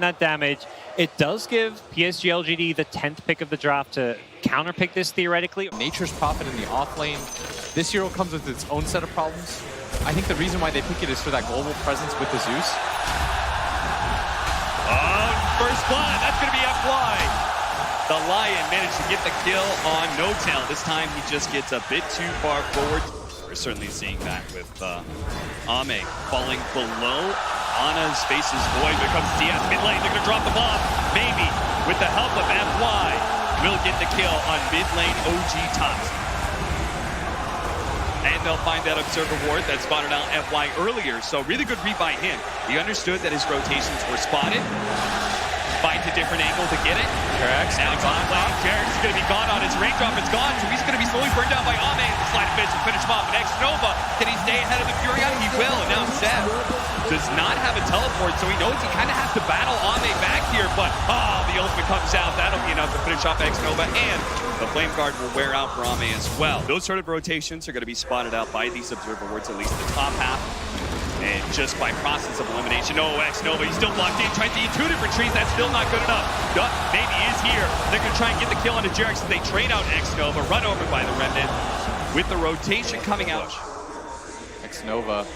that damage. It does give PSG LGD the 10th pick of the draft to counterpick this theoretically. Nature's Prophet in the off lane. This hero comes with its own set of problems. I think the reason why they pick it is for that global presence with the Zeus. Oh, first blood, that's going to be FY. The Lion managed to get the kill on No-Tail. This time he just gets a bit too far forward. We're certainly seeing that with Ame falling below. Ana's face is void when it comes to DS mid lane. They're going to drop the bomb. Maybe with the help of FY, will get the kill on mid lane OG Tops. And they'll find that Observer Ward that spotted out FY earlier. So really good read by him. He understood that his rotations were spotted. Finds a different angle to get it. Correct. Now it's on lane. Jarek's is going to be gone on his raindrop. It's gone. So he's going to be slowly burned down by Ame. The slide of to finish him off. And Xnova, can he stay ahead of the Furion? He will. And now Seb does not have a teleport, so he knows he kind of has to battle Ame back here. But the ultimate comes out. That'll be enough to finish off Xnova. And the Flame Guard will wear out for Ame as well. Those sort of rotations are going to be spotted out by these Observer Wards, at least the top half. And just by process of elimination, Xnova, he's still blocked in, trying to eat two different trees. That's still not good enough. Maybe is here. They're going to try and get the kill onto Jarek, so they trade out Xnova, run over by the Remnant. With the rotation coming out. Xnova.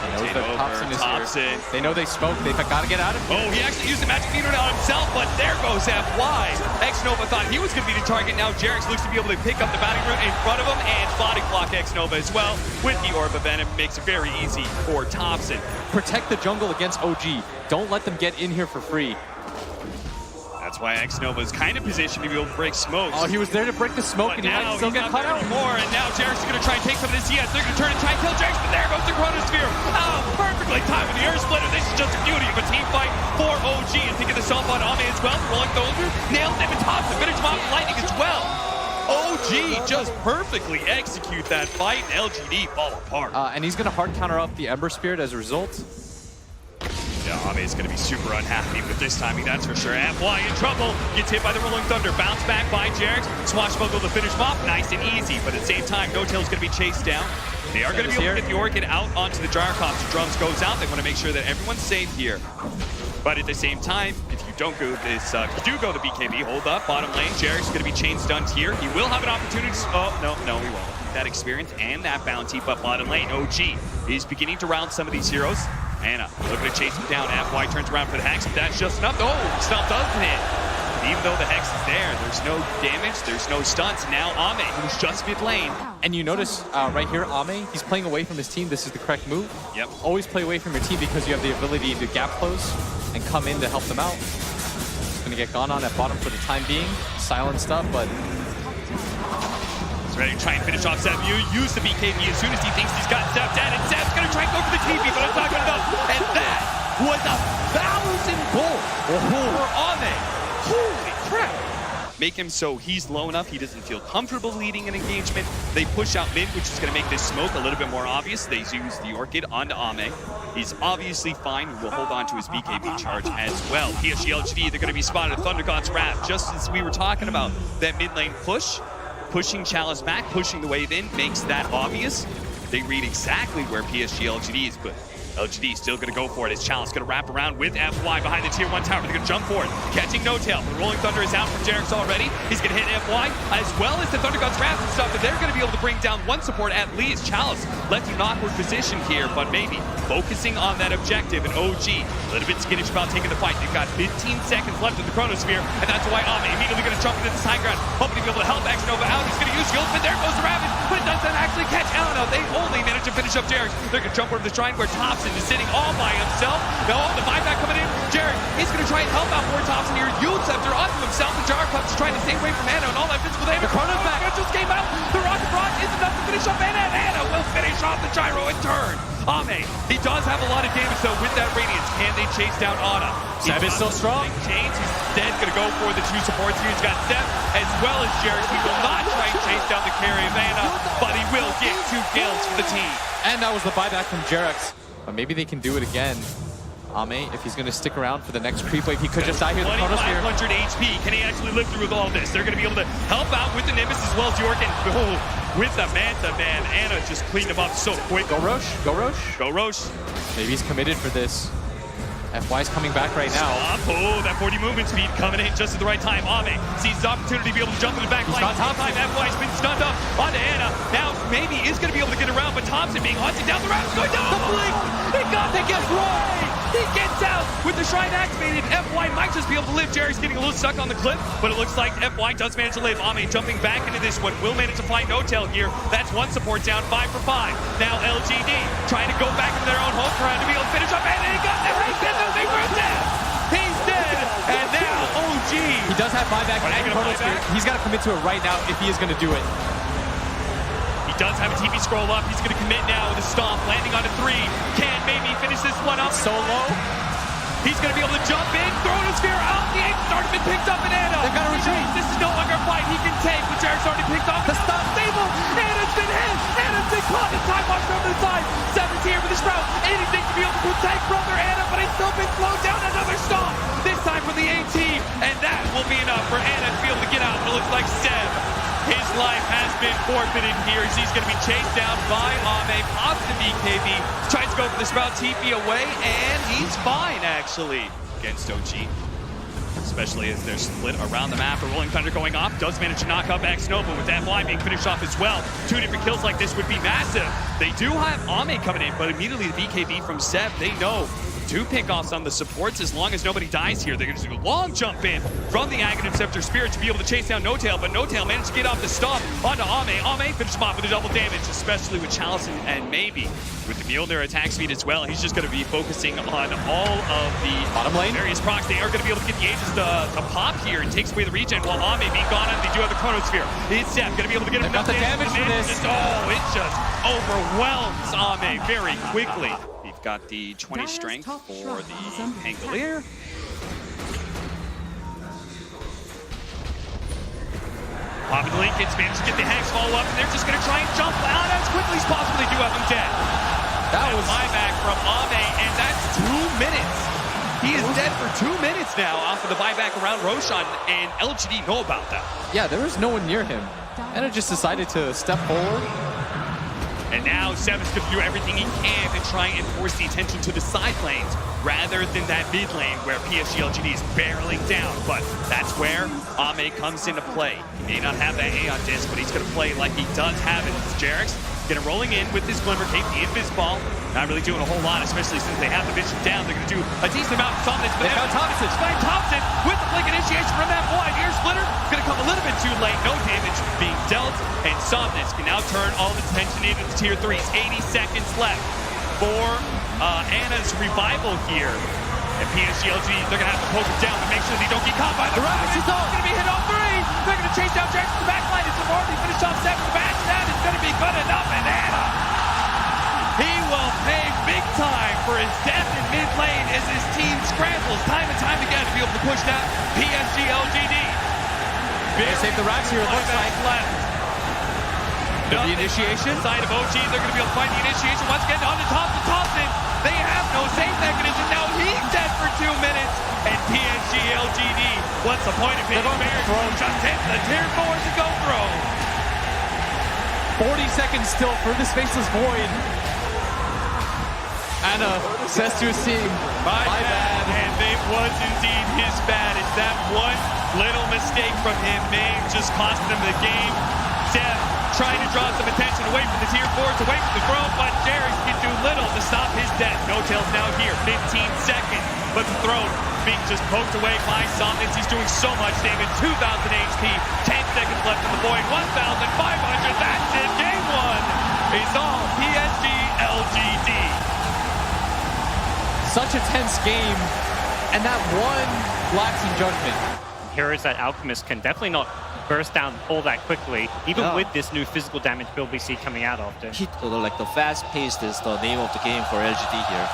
He knows that Thompson is here. They know they smoke. They've got to get out of here. Oh, he actually used the Magic Meter on himself, but there goes FY. Xnova thought he was going to be the target. Now Jarex looks to be able to pick up the batting route in front of him and body block Xnova as well with the Orb of Venom. Makes it very easy for Thompson. Protect the jungle against OG. Don't let them get in here for free. That's why Xnova is kind of positioned to be able to break smokes. Oh, he was there to break the smoke, and he might still get cut out. More, and now Jarex is going to try and take some of this CS. They're going to turn and try and kill Jarex, but there goes the Chronosphere. Oh, perfectly timed with the Air Splitter. This is just a beauty of a team fight for OG. And thinking the self on Ame as well. Rolling Thunder, nails him and tops him. Finish him off with lightning as well. OG just perfectly execute that fight, and LGD fall apart. And he's going to hard counter up the Ember Spirit as a result. Yeah, Ame is going to be super unhappy with this timing, that's for sure. FY in trouble, gets hit by the Rolling Thunder, bounce back by Jarex, Swashbuckle to finish him off, nice and easy, but at the same time, No-Tail's going to be chased down. They are going to be able to get the Orchid out onto the Gyrocopter. Drums goes out, they want to make sure that everyone's safe here. But at the same time, if you don't go this, if you do go the BKB, hold up, bottom lane, Jarex is going to be chain stunned here. He will have an opportunity to, no, he won't. That experience and that bounty, but bottom lane, OG is beginning to round some of these heroes. Anna looking to chase him down. FY turns around for the Hex, but that's just enough. Oh, stun doesn't hit. Even though the Hex is there, there's no damage, there's no stunts. Now Ame, who's just mid lane. And you notice right here, Ame, he's playing away from his team. This is the correct move. Yep. Always play away from your team because you have the ability to gap close and come in to help them out. He's gonna get gone on at bottom for the time being. Silenced up, but ready to try and finish off Seb. You use the BKB as soon as he thinks he's got Seb dead, and Seb's gonna try and go for the TP, but it's not good enough. And that was 1,000 gold for Ame. Holy crap! Make him so he's low enough, he doesn't feel comfortable leading an engagement. They push out mid, which is gonna make this smoke a little bit more obvious. They use the Orchid onto Ame. He's obviously fine. He will hold on to his BKB charge as well. PSG LGD, they're gonna be spotted at Thunder God's Wrath, just as we were talking about that mid lane push. Pushing Chalice back, pushing the wave in, makes that obvious. They read exactly where PSG LGD is, but LGD still going to go for it. As Chalice going to wrap around with FY behind the tier 1 tower. They're going to jump for it. Catching No-Tail. The Rolling Thunder is out from Jarex already. He's going to hit FY as well as the Thunder God's Wrath and stuff. But they're going to be able to bring down one support at least. Chalice left in an awkward position here, but maybe focusing on that objective. And OG, a little bit skittish about taking the fight. They've got 15 seconds left in the Chronosphere, and that's why Ame immediately going to jump into this high ground, hoping to be able to help Xnova out. He's going to use the ultimate. There goes the Ravage, but it doesn't actually catch Elena. They only manage to finish up Jarex. They're going to jump over the shrine where Thompson is sitting all by himself. No, the buyback coming in. Jarex is going to try and help out more Thompson here. Youth Scepter onto himself. The Gyrocopter is trying to stay away from Anna and all that physical damage. The Chrono's back. It just came out. The Rocket Rock is enough to finish off Anna, and Anna will finish off the Gyro in turn. Ame, he does have a lot of damage though with that Radiance. Can they chase down Ana? Seb is still strong. Chains, he's instead going to go for the two supports here. He's got Seb as well as Jarex. He will not try and chase down the carry of Anna, but he will get 2 kills for the team. And that was the buyback from Jarex. But maybe they can do it again. Ame, if he's going to stick around for the next creep wave, he could just die here. 2,500 HP. Can he actually live through with all this? They're going to be able to help out with the Nimbus as well as York. And with the Manta, man, Anna just cleaned him up so quick. Go Roche. Go Roche. Go Roche. Maybe he's committed for this. FY's coming back right now. Stop. Oh, that 40 movement speed coming in just at the right time. Ame sees his opportunity to be able to jump in the back line. Time FY's been stunned up onto Ana. Now maybe is going to be able to get around, but Thompson being hunted down the route. Going down the blink. It got the gets right. He gets out with the shrine activated. FY might just be able to live. Jerry's getting a little stuck on the cliff, but it looks like FY does manage to live. Ame jumping back into this one. Will manage to find No-Tail here. That's one support down, 5 for 5. Now LGD trying to go back into their own home ground to be able to finish up, and he got there. He's dead, and now OG. He does have buyback and Chrono Spear. He's got to commit to it right now if he is going to do it. He does have a TP scroll up. He's going to commit now with a stomp, landing on a 3. Can maybe finish this one up. Solo. He's going to be able to jump in, throw the sphere out. The aim's already been picked up in Ana. They've got to retreat. This is no longer a fight he can take, but Jarek's already picked off the stop. Stable. Ana's been hit. Ana's been caught. The time watch from the side. Seven's here with the sprout. Anything to be able to protect brother Ana, but he's still been slowed down. Another stop. This time from the A team, and that will be enough for Ana to be able to get out. It looks like Seb, his life has been forfeited here as he's going to be chased down by Ame. Pops the BKB, tries to go for the sprout, TP away, and he's fine actually against OG. Especially as they're split around the map. The Rolling Thunder going off, does manage to knock up X Nova with that line being finished off as well. 2 different kills like this would be massive. They do have Ame coming in, but immediately the BKB from Seb, they know 2 pickoffs on the supports as long as nobody dies here. They're going to do a long jump in from the Aghanim Scepter Spirit to be able to chase down No-Tail, but No-Tail managed to get off the stomp onto Ame. Ame finished him off with a double damage, especially with Chalice and maybe with the Mjolnir attack speed as well. He's just going to be focusing on all of the bottom lane various procs. They are going to be able to get the Aegis to pop here and takes away the regen while Ame being gone on. They do have the Chronosphere. It's Seth going to be able to get him enough damage for this. It just overwhelms Ame very quickly. We've got the 20 strength for the Pangolier. Popping the link, it's managed to get the Hex follow up, and they're just going to try and jump out as quickly as possible. They do have him dead. That was buyback from Ame, and that's 2 minutes. He is dead for 2 minutes now off of the buyback around Roshan, and LGD know about that. Yeah, there was no one near him. Anna just decided to step forward. And now Seven's going to do everything he can to try and force the attention to the side lanes rather than that mid lane where PSG LGD is barreling down. But that's where Ame comes into play. He may not have that Aeon disc, but he's going to play like he does have it. Jarek's going to rolling in with his Glimmer Cape, the Invis-Ball. Not really doing a whole lot, especially since they have the vision down. They're going to do a decent amount of Thompson. But now Thompson with the blink initiation from that wide ear splitter. Going to come a little bit too late. No damage being dealt. And Somnus can now turn all of its attention into the tier 3s. 80 seconds left for Ana's revival here. And PSG LG, they're going to have to poke it down to make sure they don't get caught by the Ravage. He's going to be hit on 3. They're going to chase down Jackson to the back line. It's already finished off 7. The back down is going to be good enough. And Ana, he will pay big time for his death in mid lane as his team scrambles time and time again to be able to push down PSG LGD. They save the racks here, it looks like. Left. The initiation. Side of OG, they're going to be able to find the initiation once again on the top of Thompson. They have no save mechanism. Now he's dead for 2 minutes. And PSG LGD, what's the point of hitting Bears? Just hit the tier 4s to go throw. 40 seconds still for this Faceless Void. Ana says to his team, my bad. And it was indeed his bad. It's that one little mistake from him may have just cost him the game. Seb trying to draw some attention away from the tier 4s, away from the throne, but Jerry can do little to stop his death. No-Tail's now here, 15 seconds, but the throne being just poked away by Somnus. He's doing so much damage, 2,000 HP, 10 seconds left in the Void, 1,500, that's it, game 1 is all PSG LGD. Such a tense game, and that one lacks in judgment. Heroes that Alchemist can definitely not burst down all that quickly, even with this new physical damage build we see coming out often. Like the fast pace is the name of the game for LGD here.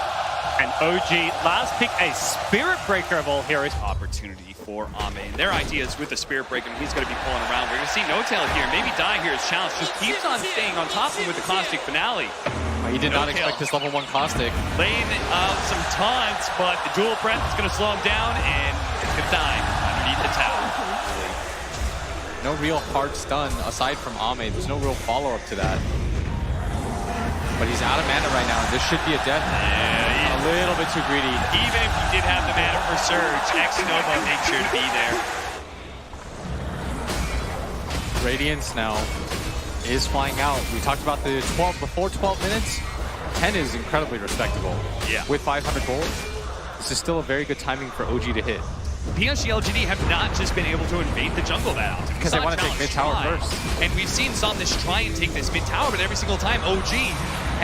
And OG last pick a Spirit Breaker of all heroes. Opportunity for Ame. Their idea is with the Spirit Breaker, he's going to be pulling around. We're going to see No-Tail here, maybe die here as Challenge just keeps on staying on top of him with the Caustic Finale. He did not expect this level 1 Caustic. Laying out some taunts, but the dual breath is going to slow him down, and it's going to die underneath the tower. No real hard stun aside from Ame. There's no real follow-up to that. But he's out of mana right now, and this should be a death. Yeah, little bit too greedy. Even if he did have the mana for Surge, Xnova made sure to be there. Radiance now is flying out. We talked about the 12 before 12 minutes. 10 is incredibly respectable. Yeah. With 500 gold, this is still a very good timing for OG to hit. PSG LGD have not just been able to invade the jungle that often. Because they want to take mid tower first. And we've seen Somnus try and take this mid tower, but every single time OG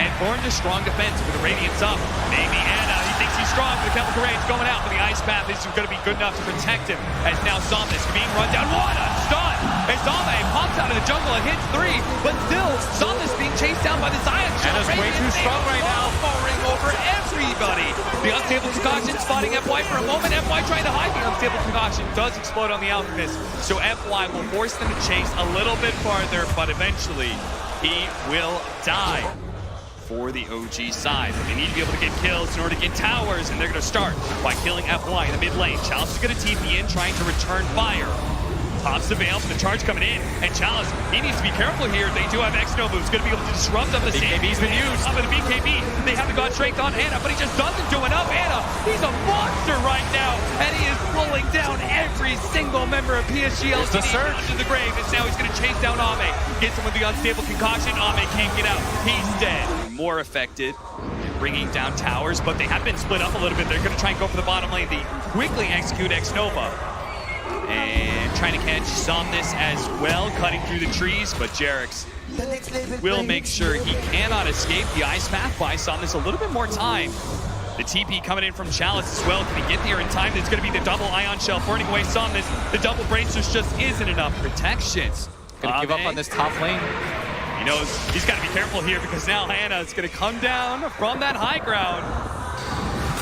had formed a strong defense with the Radiance up. Maybe Anna, he thinks he's strong, but the Chemical Rage going out, but the Ice Path is going to be good enough to protect him. As now Somnus being run down. What a stun! As Ame pops out of the jungle and hits 3, but still Somnus being chased down by the Zion. Anna's way too strong right now. Powering over everybody. The Unstable Concoction spotting FY for a moment. FY trying to hide. The Unstable Concoction does explode on the Alchemist, so FY will force them to chase a little bit farther, but eventually he will die. For the OG side, they need to be able to get kills in order to get towers, and they're going to start by killing FY in the mid lane. Chalice is going to TP in, trying to return fire. Tops the Veil for the charge coming in, and Chalice, he needs to be careful here. They do have Xnova, who's going to be able to disrupt them. The BKB's been used. Up at the BKB, they haven't gone straight on Anna, but he just doesn't do enough. Anna, he's a monster right now, and he is pulling down every single member of PSG LGD into the grave. And now he's going to chase down Ame. Gets him with the Unstable Concoction. Ame can't get out. He's dead. More affected, bringing down towers, but they have been split up a little bit. They're going to try and go for the bottom lane. They quickly execute Xnova. And trying to catch Somnus as well, cutting through the trees, but Jerix will make sure he cannot escape the Ice Path. Buy Somnus a little bit more time. The TP coming in from Chalice as well. Can he get there in time? There's going to be the double Ion Shell burning away Somnus. The double Bracers just isn't enough protections. Gonna give up on this top lane. He knows he's got to be careful here because now Anna is going to come down from that high ground.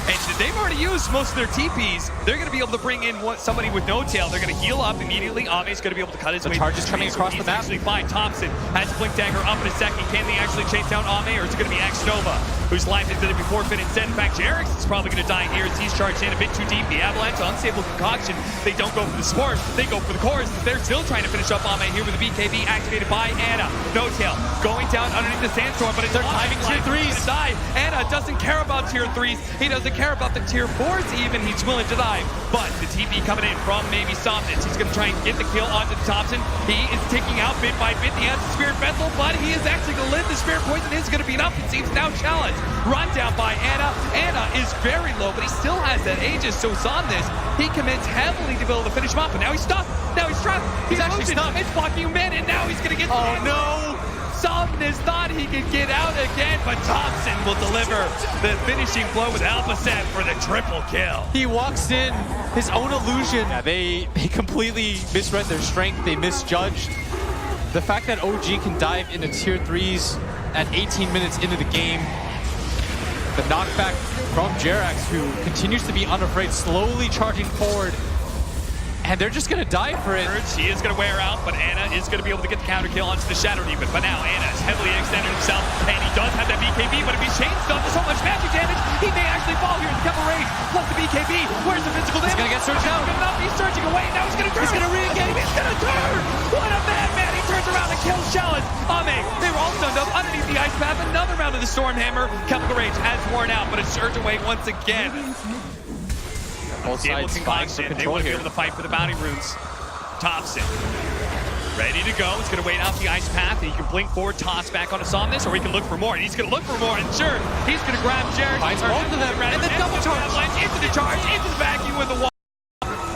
And they've already used most of their TPs. They're going to be able to bring in somebody with no tail. They're going to heal up immediately. Ame's going to be able to cut his way. The charge is coming across the map. Actually fine. Thompson has Blink Dagger up in a second. Can they actually chase down Ame, or is it going to be Xnova, whose life is going to be forfeit instead? In fact, Jerix is probably going to die here as he's charged in a bit too deep. The Avalanche, Unstable Concoction, they don't go for the support. They go for the chorus. They're still trying to finish up Ame here with the BKB activated by Anna. No tail going down underneath the sandstorm, but it's timing tier 3s. Anna doesn't care about tier 3s. He doesn't care about the tier 4s even. He's willing to die. But the TP coming in from maybe Somnus. He's going to try and get the kill onto Thompson. He is taking out bit by bit the anti-spirit vessel, but he is actually going to live. The spirit poison is going to be enough. It seems now Challenge. Run down by Anna. Anna is very low, but he still has that Aegis. So Somnus, he commits heavily to be able to finish him up, but now he's stuck. Now he's trapped. He's actually stuck. It's blocking him in, and now he's going to get. Oh no! Somnus thought he could get out again, but Thompson will deliver the finishing blow with Alphaset for the triple kill. He walks in, his own illusion. Yeah, they completely misread their strength. They misjudged. The fact that OG can dive into tier 3s at 18 minutes into the game. The knockback from Jerax, who continues to be unafraid, slowly charging forward. And they're just going to die for it. He is going to wear out, but Anna is going to be able to get the counter kill onto the Shadow Demon. But now Anna is heavily extended himself, and he does have that BKB, but if he's chain stunned to so much magic damage, he may actually fall here. The Chemical Rage plus the BKB. Where's the physical damage? He's going to get surged out. Good enough. He's surging away. Now he's going to turn. He's going to re-engage. He's going to turn. What a madman. He turns around and kills Chalice. Ame, they were all stunned up underneath the Ice Path. Another round of the Stormhammer. Chemical Rage has worn out, but it's surged away once again. Both sides vying for They control want to be here. able to fight for the bounty runes. Thompson, ready to go. He's going to wait out the Ice Path. He can blink forward, toss back on Somnus, or he can look for more. And he's going to look for more. And sure, he's going to grab Jerix. Finds both of them. And the double charge. Into the charge, into the vacuum with the wall.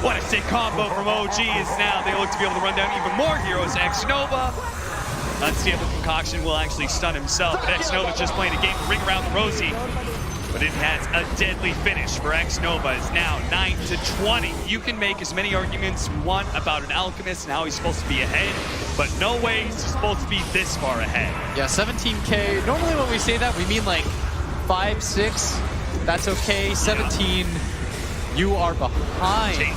What a sick combo from OG is now. They look to be able to run down even more heroes. Xnova. Unstable Concoction will actually stun himself. But Xnova's just playing a game to ring around the rosy. But it has a deadly finish for Xnova. It's now 9-20. You can make as many arguments you want about an Alchemist and how he's supposed to be ahead, but no way he's supposed to be this far ahead. Yeah, 17K. Normally when we say that, we mean like 5, 6. That's okay. 17. You are behind. Chain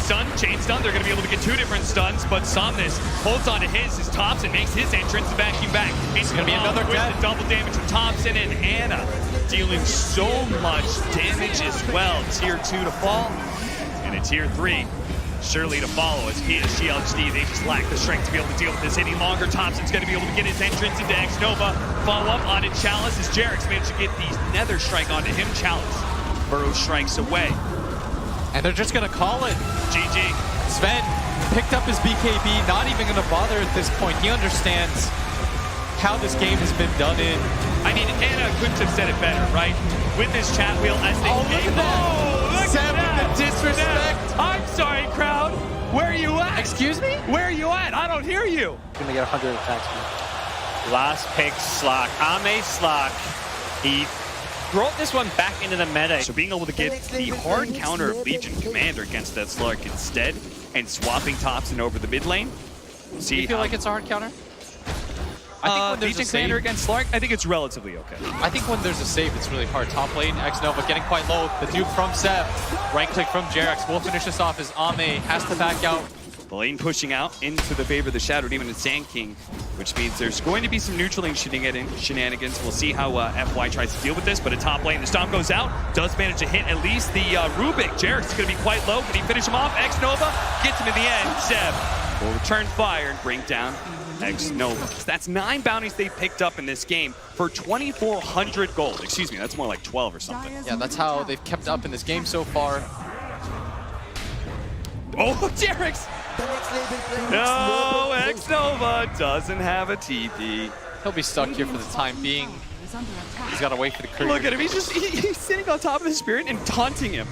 stun. They're going to be able to get 2 different stuns, but Somnus holds on to his as Thompson makes his entrance and vacuum back. It's going to be another with the double damage from Thompson, and Anna dealing so much damage as well. Tier 2 to fall, and a tier 3 surely to follow as PSG LGD. They just lack the strength to be able to deal with this any longer. Thompson's going to be able to get his entrance into Xnova. Follow up onto Chalice as Jerix managed to get the Nether Strike onto him. Chalice burrow strikes away. And they're just going to call it. GG. Sven picked up his BKB, not even going to bother at this point. He understands how this game has been done in. I mean, Anna couldn't have said it better, right? With this chat wheel as they Look at that. Oh, look Sam at that. with the disrespect. I'm sorry, crowd. Where are you at? Excuse me? Where are you at? I don't hear you. Gonna get 100 attacks. Last pick, Slark. Ame Slark. He brought this one back into the meta. So being able to get the hard counter of Legion Commander against that Slark instead and swapping Thompson over the mid lane. See, Do you feel like it's a hard counter? I think when there's Legion a Commander save, against Slark, I think it's relatively okay. I think when there's a save, it's really hard. Top lane, X-Nova getting quite low. The dupe from Seb. Right click from Jerax. We'll finish this off as Ame has to back out. The lane pushing out into the favor of the Shadow Demon and Sand King, which means there's going to be some neutral lane shenanigans. We'll see how FY tries to deal with this, but a top lane, the Stomp goes out, does manage to hit at least the Rubik. Jerax is going to be quite low. Can he finish him off? X-Nova gets him in the end. Seb will return fire and bring down X-Nova. So that's 9 bounties they picked up in this game for 2,400 gold. Excuse me, that's more like 12 or something. Yeah, that's how they've kept up in this game so far. Oh, Jerax! No, X-Nova doesn't have a TP. He'll be stuck here for the time being. He's got to wait for the creep. Look at him, he's sitting on top of the Spirit and taunting him.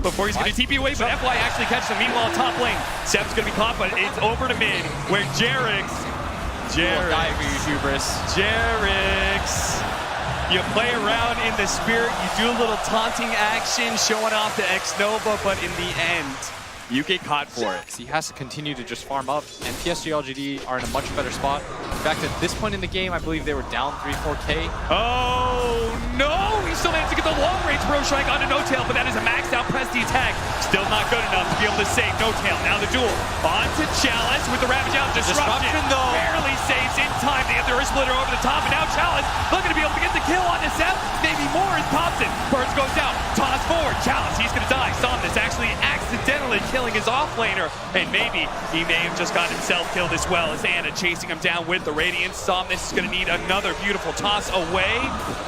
Before he's going to TP away, but FY actually catches him. Meanwhile, top lane, Seb's going to be caught, but it's over to mid, where Jerax, you play around in the Spirit, you do a little taunting action, showing off to X-Nova, but in the end, you get caught for it. He has to continue to just farm up, and PSG LGD are in a much better spot. In fact, at this point in the game, I believe they were down 3-4K. Oh, no! He still managed to get the long-range Burrow Strike onto No-Tail, but that is a maxed out Prestige attack. Still not good enough to be able to save No-Tail. Now the duel onto Chalice with the Ravage out. Disruption, though. Barely saves in time. They have the Earth Splitter over the top, and now Chalice looking to be able to get the kill on this F. Maybe more as Thompson. Burns goes down. Toss forward. Chalice, he's going to die. Somnus actually accidentally killing his offlaner, and maybe he may have just got himself killed as well as Anna chasing him down with the Radiance. Somnus is going to need another beautiful toss away.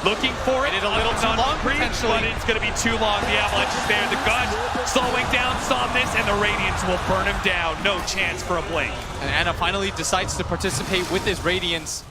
Looking for it. Did a little too long, potentially. But it's going to be too long. The Avalanche is there. The gun slowing down Somnus, and the Radiance will burn him down. No chance for a blink. And Anna finally decides to participate with his Radiance.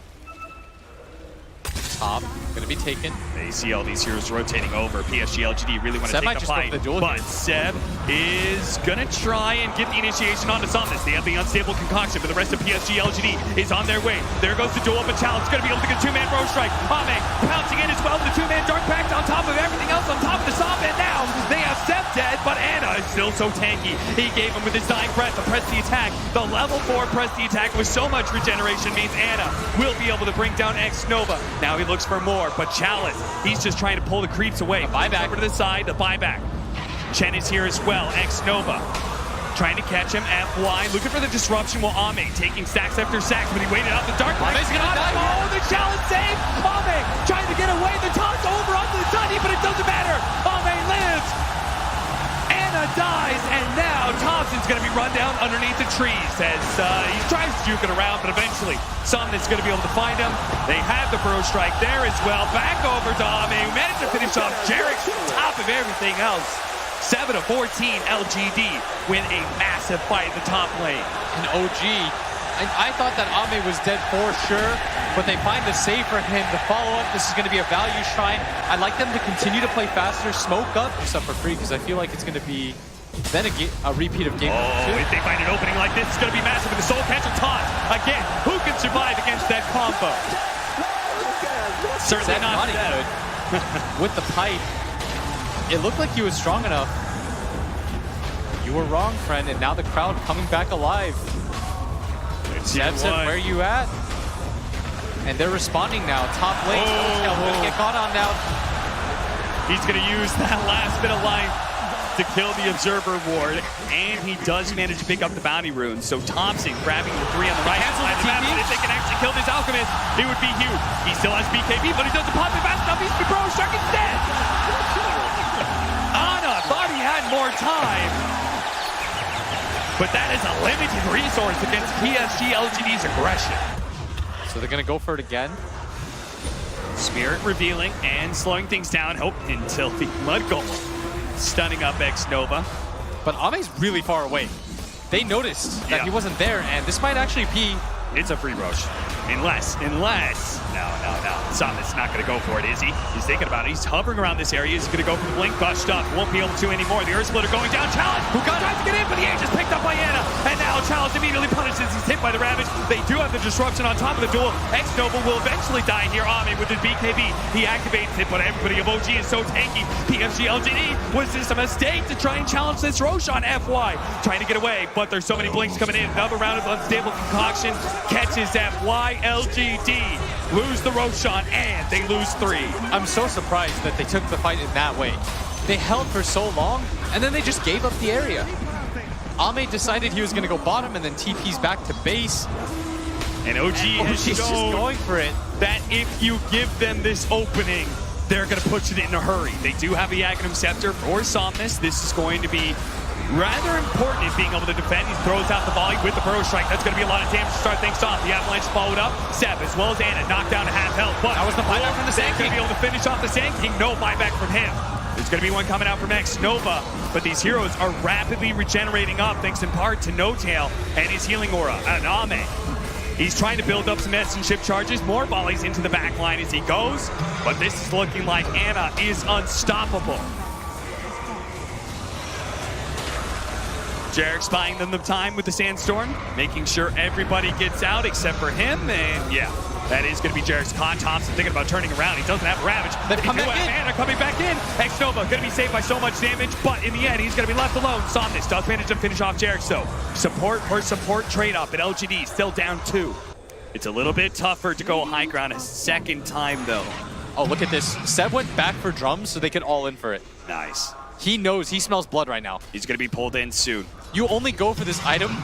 Top, gonna be taken. They see all these heroes rotating over. PSG LGD really want to take the fight, but Seb is gonna try and get the initiation onto Somnus. They have the unstable concoction, but the rest of PSG LGD is on their way. There goes the duel, but Chalice is gonna be able to get a 2-man Burrow Strike. Ame pouncing in as well with the 2-man Dark Pact on top of everything else, on top of the Somp, and now they have Seb dead, but Anna is still so tanky. He gave him with his dying breath the press the attack. The level 4 press the attack with so much regeneration means Anna will be able to bring down X-Nova. Now he looks for more, but Chalice, he's just trying to pull the creeps away. Buyback over to the side, the buyback. Chen is here as well. X-Nova trying to catch him. FY looking for the disruption while Ame taking stacks after stacks, but he waited out the dark. Ame's gonna die. Oh, the Chalice save! Ame trying to get away. The toss over onto the Sunny, but it doesn't matter. Ame lives. Anna dies, and now Thompson's going to be run down underneath the trees as he tries to juke it around, but eventually Somnus going to be able to find him. They have the Burrow Strike there as well. Back over to Ame, who managed to finish off Jerax top of everything else. 7-14 LGD win a massive fight in the top lane. And OG, I thought that Ame was dead for sure, but they find a save for him to follow up. This is going to be a value shrine. I'd like them to continue to play faster, smoke up, stuff for free, because I feel like it's going to be then a repeat of game 2. If they find an opening like this, it's going to be massive with the Soul Catcher taunt. Again, who can survive against that combo? Certainly not good. With the pipe, it looked like he was strong enough. You were wrong, friend, and now the crowd coming back alive. Sebson, where are you at? And they're responding now. Top lane, gonna get caught on now. He's gonna use that last bit of life to kill the Observer Ward, and he does manage to pick up the bounty runes. So Thompson grabbing the 3 on the right hand side of the map, but if they can actually kill this Alchemist, it would be huge. He still has BKB, but he doesn't pop it fast enough. He's the Burrow Strike instead. Anna thought he had more time, but that is a limited resource against PSG LGD's aggression. So they're gonna go for it again. Spirit revealing and slowing things down. Hope until the Mud Golem stunning up X-Nova. But Ame's really far away. They noticed that he wasn't there, and this might actually be... It's a free Roche. Unless. No. Somnus not going to go for it, is he? He's thinking about it. He's hovering around this area. He's going to go for the blink, bust up. Won't be able to anymore. The Earth Splitter going down. Chalice, who tries to get in, but the Age is picked up by Ana. And now Chalice immediately punishes. He's hit by the Ravage. They do have the disruption on top of the duel. X-Nova will eventually die here. Ame with his BKB. He activates it, but everybody of OG is so tanky. PSG LGD, was this a mistake to try and challenge this Roche on FY? Trying to get away, but there's so many blinks coming in. Another round of unstable concoction catches FY. LGD lose the Roshan, and they lose 3. I'm so surprised that they took the fight in that way. They held for so long, and then they just gave up the area. Ame decided he was going to go bottom, and then TP's back to base. And OG has just going for it. That if you give them this opening, they're going to push it in a hurry. They do have the Aghanim Scepter for Somnus. This is going to be rather important in being able to defend. He throws out the volley with the Burrow Strike. That's going to be a lot of damage to start things off. The Avalanche followed up. Seb, as well as Ana, knocked down to half health. But that was the buyback from the Sand King. Going to be able to finish off the Sand King. No buyback from him. There's going to be one coming out from X-Nova, but these heroes are rapidly regenerating up thanks in part to No-Tail and his healing aura. And Ame, he's trying to build up some Essence Ship charges, more volleys into the back line as he goes, but this is looking like Ana is unstoppable. Jarek's buying them the time with the Sandstorm, making sure everybody gets out except for him, and yeah, that is going to be Jarek's con. Thompson thinking about turning around. He doesn't have a Ravage. They've come back in. Ana coming back in. X-Nova going to be saved by so much damage, but in the end, he's going to be left alone. Somnus does manage to finish off Jarek, so support for support trade-up at LGD, still down 2. It's a little bit tougher to go high ground a second time, though. Oh, look at this. Seb went back for drums so they could all in for it. Nice. He knows, he smells blood right now. He's going to be pulled in soon. You only go for this item,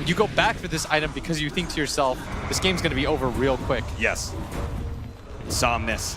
you go back for this item because you think to yourself, this game's going to be over real quick. Yes. Somnus.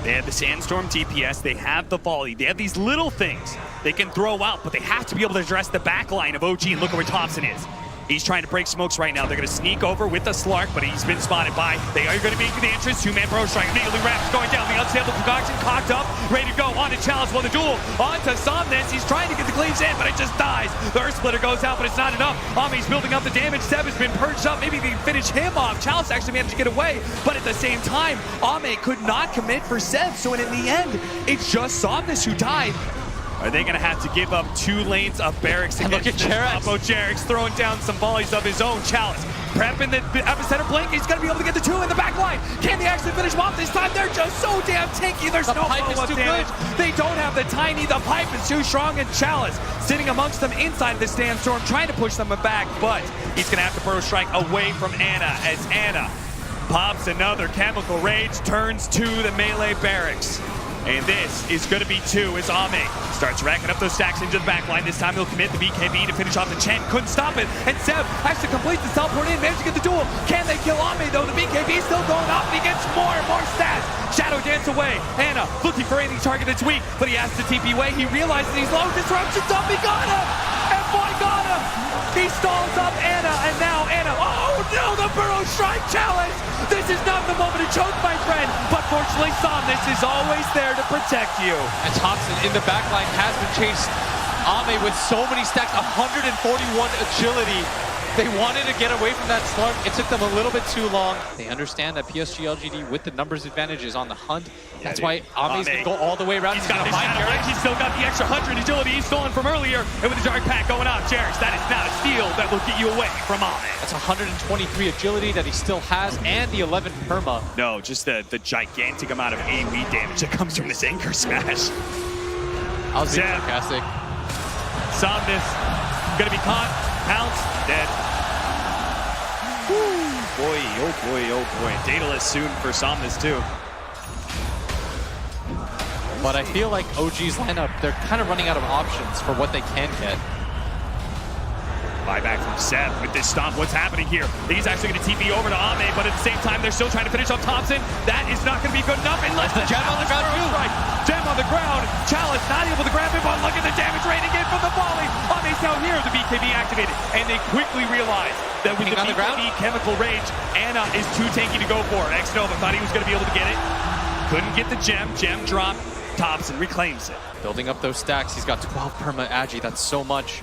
They have the Sandstorm DPS, they have the volley, they have these little things they can throw out, but they have to be able to address the back line of OG, and look at where Thompson is. He's trying to break smokes right now. They're going to sneak over with the Slark, but he's been spotted by. They are going to make the entrance. 2-man Burrow Strike. Immediately Ravage going down. The unstable concoction cocked up, ready to go. On to Chalice. Well, the duel on to Somnus. He's trying to get the cleaves in, but it just dies. The Earth Splitter goes out, but it's not enough. Ame's building up the damage. Seb has been purged up. Maybe they can finish him off. Chalice actually managed to get away, but at the same time, Ame could not commit for Seb. So in the end, it's just Somnus who died. Are they going to have to give up 2 lanes of barracks against look at Jarex. Jarek's throwing down some volleys of his own. Chalice prepping the epicenter blink. He's going to be able to get the 2 in the back line. Can they actually finish him off this time? They're just so damn tanky. There's no follow-up damage. They don't have the tiny. The pipe is too strong, and Chalice sitting amongst them inside the Sandstorm, trying to push them back, but he's going to have to Burrow Strike away from Ana as Ana pops another Chemical Rage, turns to the melee barracks. And this is going to be 2 as Ame starts racking up those stacks into the back line. This time he'll commit the BKB to finish off the Chen. Couldn't stop it. And Seb actually completes the teleport in, managed to get the duel. Can they kill Ame though? The BKB is still going up, and he gets more and more stats. Shadow dance away. Ana looking for any target that's weak, but he has to TP away. He realizes he's low. Disruption's up. He got him. And boy, got him. He stalls up Ana, and now Ana. Oh no, the Burrow Strike challenge. This is not the moment to choke, my friend. But fortunately, Somnus is always there to protect you. And Thompson in the back line has been chased. Ame with so many stacks, 141 agility. They wanted to get away from that slug. It took them a little bit too long. They understand that PSG LGD with the numbers advantage is on the hunt. That's why Ame's going to go all the way around. He's got his shadow blink. He's still got the extra 100 agility he's stolen from earlier. And with the Dark Pack going off, Jarex, that is not a steal that will get you away from Ame. That's 123 agility that he still has, and the 11 perma. No, just the gigantic amount of AoE damage that comes from this Anchor Smash. I was being sarcastic. Somnus gonna be caught, pounced, dead. Woo. Boy, oh boy, oh boy. Daedalus soon for Somnus too. But I feel like OG's lineup, they're kind of running out of options for what they can get. Buyback from Seb with this stomp. What's happening here? He's actually going to TP over to Ame, but at the same time, they're still trying to finish off Thompson. That is not going to be good enough unless the Gem on the ground too. Right. Gem on the ground. Chalice not able to grab it, but look at the damage rating in from the volley. Ame's now here. The BKB activated, and they quickly realize that with the on the ground. BKB Chemical Rage, Anna is too tanky to go for. Xnova thought he was going to be able to get it. Couldn't get the gem. Gem drop. Thompson reclaims it. Building up those stacks. He's got 12 perma Agi. That's so much.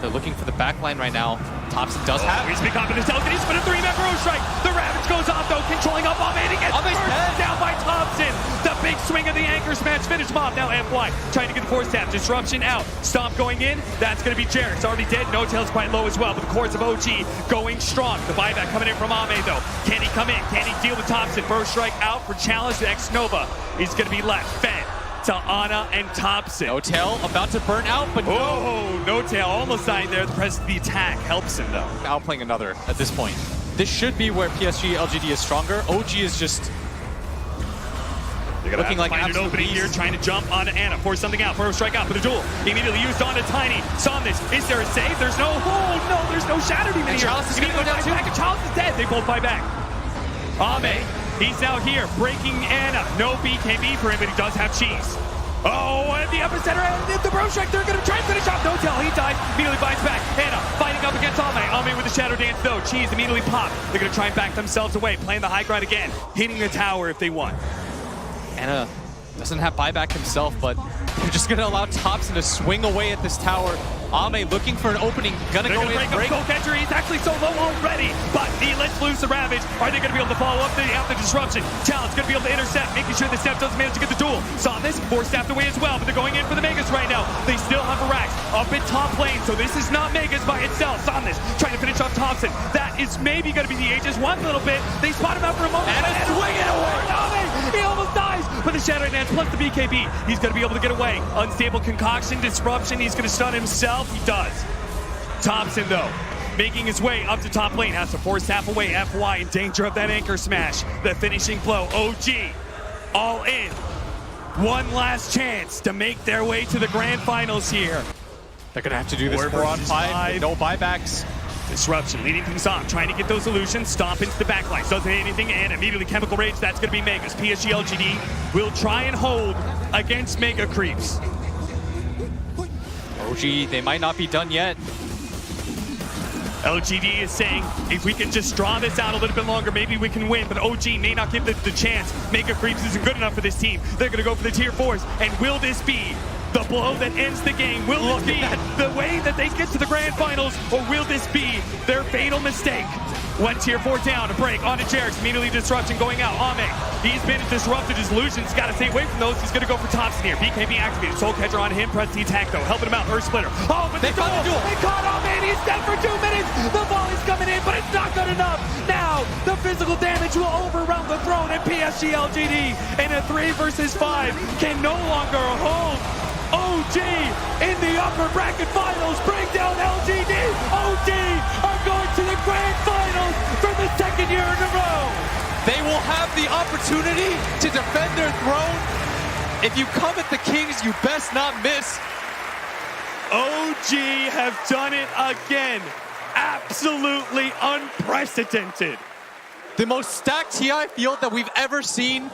They're looking for the backline right now. Thompson does have. He's been confident himself, and he's been a 3-man Burrow strike. The Ravage goes off, though, controlling up Ame, and he gets Ame's first dead. down by Thompson. The big swing of the anchor smash. Finish him off. Now FY trying to get the force tap. Disruption out. Stomp going in. That's going to be Jarek's already dead. No Tail's quite low as well, but the cores of OG going strong. The buyback coming in from Ame, though. Can he come in? Can he deal with Thompson? Burrow strike out for challenge to Xnova. He's going to be left fed to Ana and Thompson. No Tail about to burn out, but no. Oh, no Tail almost died there. The press of the attack helps him, though. Outplaying another at this point. This should be where PSG LGD is stronger. OG is just They're looking like find an absolute opening here, beast. trying to jump onto Anna, force something out, Burrow strike out for the duel. Immediately used onto Tiny. Saw this. Is there a save? There's no. Oh no, there's no Shatter Demon And here. Chalice is gonna go down too. back, and Chalice is dead. They both fight back. Ame, he's now here, breaking Anna. No BKB for him, but he does have cheese. Oh, and the epicenter, and the Burrow strike. They're going to try and finish off. No Tail, he dies. Immediately bites back. Anna fighting up against Ame. Ame with the Shadow Dance, though. Cheese immediately pop. They're going to try and back themselves away, playing the high ground again, hitting the tower if they want. Anna doesn't have buyback himself, but they're just going to allow Thompson to swing away at this tower. Ame looking for an opening, gonna They're go going to in, break break. up Soul Catcher. He's actually so low already, but he lets loose the Ravage. Are they going to be able to follow up the disruption? Challenge going to be able to intercept, making sure the Steph doesn't manage to get the duel. Saw this, force staffed away as well, but they're going in for the Megas right now. They still have Arax up in top lane, so this is not Megas by itself. Saw this, trying to finish off Thompson. That is maybe going to be the Aegis one little bit. They spot him out for a moment. And a swing it away. He almost dies, but the Shadow Dance plus the BKB. He's going to be able to get away. Unstable Concoction, Disruption. He's going to stun himself. He does. Thompson, though, making his way up to top lane, has to force tap away. FY in danger of that anchor smash. The finishing blow. OG all in. One last chance to make their way to the grand finals here. They're gonna have to do this 4 4 on versus 5. 5. No buybacks. Disruption leading things on, trying to get those illusions, stomp into the backlines, doesn't hit anything, and immediately Chemical Rage, that's going to be Megas. PSG LGD will try and hold against Mega Creeps. OG, they might not be done yet. LGD is saying, if we can just draw this out a little bit longer, maybe we can win, but OG may not give the chance. Mega Creeps isn't good enough for this team. They're going to go for the tier 4s, and will this be the blow that ends the game? Will this be the way that they get to the grand finals, or will this be their fatal mistake? One tier 4 down, a break, onto Jarek's, immediately disruption going out. Ame, he's been disrupted, his illusions, got to stay away from those. He's going to go for Thompson here. BKB activated, Soul Catcher on him, press the attack though, helping him out, Earth Splitter. Oh, but They found the duel. They caught Ame, and he's dead for 2 minutes. The volley's coming in, but it's not good enough. Now, the physical damage will overwhelm the throne, and PSG LGD in a 3 versus 5 can no longer hold OG in the upper bracket finals. Bring down LGD. OG are going to the grand finals for the 2nd year in a row. They will have the opportunity to defend their throne. If you come at the Kings, you best not miss. OG have done it again. Absolutely unprecedented. The most stacked TI field that we've ever seen.